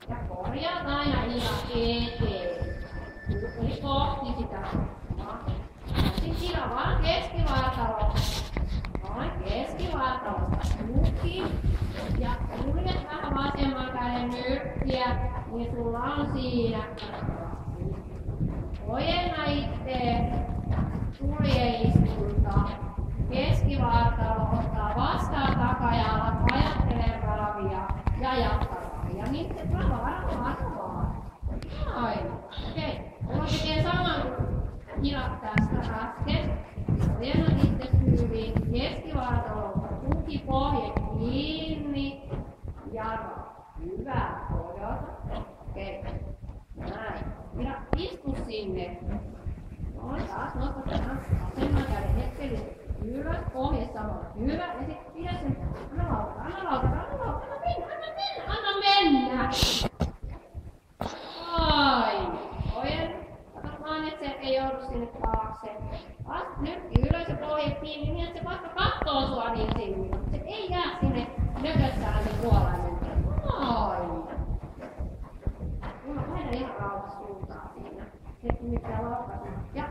Ja korjaat aina ihan eteen. Eli kohti sitä. Sitten siinä vaan keskivartalosta. Noin keskivartalosta tuki. Ja kuljet vähän vasemman käden nyrkkiä, niin sulla on siinä. Ojenna itteen. Suljeistunta. Keskivartalo ottaa vastaan takajalat, ajattelee ravia ja jatkaa. Ja nyt se vaan. Aina. Okei. Mulla tekee saman hilat tästä äsken. Ojenna itse hyvin. Keskivartalolta tuki pohje kiinni. Ja hyvä. Odota. Okei. Näin. Ja istu sinne. Noin taas nostetaan vasemman käden hetkellisesti ylös, pohje samalla hyvä, ja sitten pidä sen, anna mennä! Aina, ojen, kato vaan, että se ei joudu sinne taakse. Vasta nyrkki ylös ja pohje kiinni, niin että se vasta kattoo sua niin silmiin, mutta se ei jää sinne nökössään sen puoleen. Aina. Lähdä ihan rauhassa suuntaan siinä, että mitään laukaisua. Ja